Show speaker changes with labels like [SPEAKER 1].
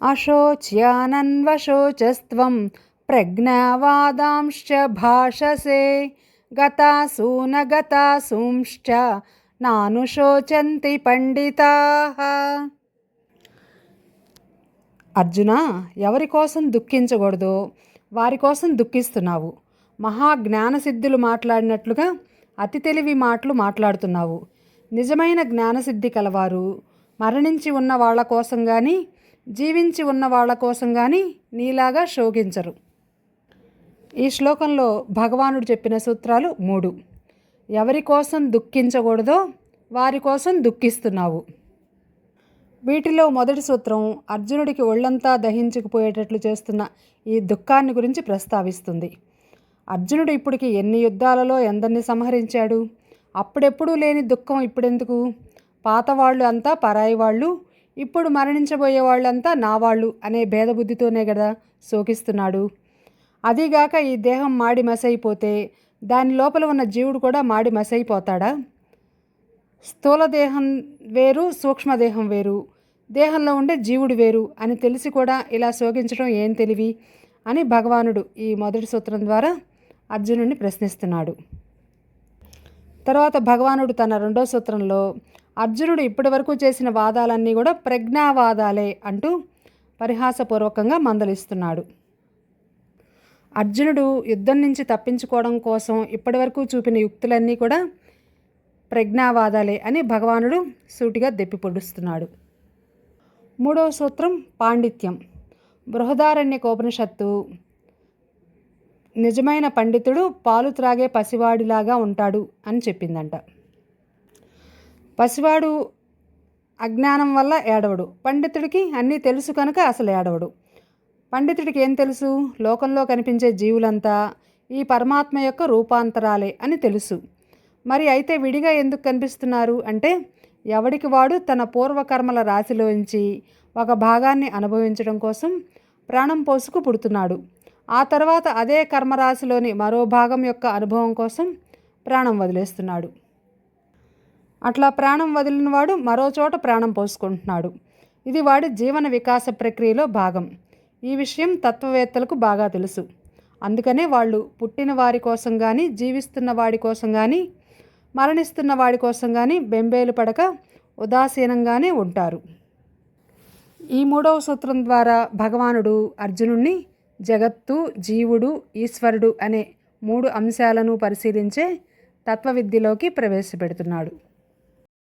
[SPEAKER 1] అశోచ్యానన్వశోచస్త్వం ప్రజ్ఞావాదాంశ్చ భాషసే గతాసూన గతాసూంశ్చ నానుశోచంతి పండితాః. అర్జున, ఎవరి కోసం దుఃఖించకూడదో వారి కోసం దుఃఖిస్తున్నావు. మహాజ్ఞానసిద్ధులు మాట్లాడినట్లుగా అతి తెలివి మాటలు మాట్లాడుతున్నావు. నిజమైన జ్ఞానసిద్ధి కలవారు మరణించి ఉన్న వాళ్ళ కోసం కానీ జీవించి ఉన్న వాళ్ళ కోసం కానీ నీలాగా శోకించరు. ఈ శ్లోకంలో భగవానుడు చెప్పిన సూత్రాలు 3. ఎవరి కోసం దుఃఖించకూడదో వారి కోసం దుఃఖిస్తున్నావు. వీటిలో మొదటి సూత్రం అర్జునుడికి ఒళ్ళంతా దహించుకుపోయేటట్లు చేస్తున్న ఈ దుఃఖాన్ని గురించి ప్రస్తావిస్తుంది. అర్జునుడు ఇప్పటికి ఎన్ని యుద్ధాలలో ఎందరిని సంహరించాడు? అప్పుడెప్పుడూ లేని దుఃఖం ఇప్పుడెందుకు? పాతవాళ్ళు అంతా పరాయి వాళ్ళు, ఇప్పుడు మరణించబోయే వాళ్ళంతా నా వాళ్ళు అనే భేదబుద్ధితోనే కదా శోకిస్తున్నాడు. అదీగాక ఈ దేహం మాడి మసైపోతే దాని లోపల ఉన్న జీవుడు కూడా మాడి మసైపోతాడా? స్థూల దేహం వేరు, సూక్ష్మదేహం వేరు, దేహంలో ఉండే జీవుడు వేరు అని తెలిసి కూడా ఇలా శోకించడం ఏం తెలివి అని భగవానుడు ఈ మొదటి సూత్రం ద్వారా అర్జునుడిని ప్రశ్నిస్తున్నాడు. తర్వాత భగవానుడు తన రెండో సూత్రంలో అర్జునుడు ఇప్పటి వరకు చేసిన వాదాలన్నీ కూడా ప్రజ్ఞావాదాలే అంటూ పరిహాసపూర్వకంగా మందలిస్తున్నాడు. అర్జునుడు యుద్ధం నుంచి తప్పించుకోవడం కోసం ఇప్పటివరకు చూపిన యుక్తులన్నీ కూడా ప్రజ్ఞావాదాలే అని భగవానుడు సూటిగా దెప్పిపొడుస్తున్నాడు. మూడవ సూత్రం పాండిత్యం. బృహదారణ్యకోపనిషత్తు నిజమైన పండితుడు పాలు త్రాగే పసివాడిలాగా ఉంటాడు అని చెప్పిందంట. పసివాడు అజ్ఞానం వల్ల ఏడవడు, పండితుడికి అన్నీ తెలుసు కనుక అసలు ఏడవడు. పండితుడికి ఏం తెలుసు? లోకంలో కనిపించే జీవులంతా ఈ పరమాత్మ యొక్క రూపాంతరాలే అని తెలుసు. మరి అయితే విడిగా ఎందుకు కనిపిస్తున్నారు అంటే, ఎవడికి వాడు తన పూర్వకర్మల రాశిలోంచి ఒక భాగాన్ని అనుభవించడం కోసం ప్రాణం పోసుకు పుడుతున్నాడు. ఆ తర్వాత అదే కర్మరాశిలోని మరో భాగం యొక్క అనుభవం కోసం ప్రాణం వదిలేస్తున్నాడు. అట్లా ప్రాణం వదిలినవాడు మరో చోట ప్రాణం పోసుకుంటున్నాడు. ఇది వాడి జీవన వికాస ప్రక్రియలో భాగం. ఈ విషయం తత్వవేత్తలకు బాగా తెలుసు. అందుకనే వాళ్ళు పుట్టిన వారి కోసం కానీ, జీవిస్తున్న వాడి కోసం కానీ, మరణిస్తున్న వాడి కోసం కానీ బెంబేలు పడక ఉదాసీనంగానే ఉంటారు. ఈ మూడవ సూత్రం ద్వారా భగవానుడు అర్జునుణ్ణి జగత్తు, జీవుడు, ఈశ్వరుడు అనే 3 అంశాలను పరిశీలించే తత్వవిద్యలోకి ప్రవేశపెడుతున్నాడు.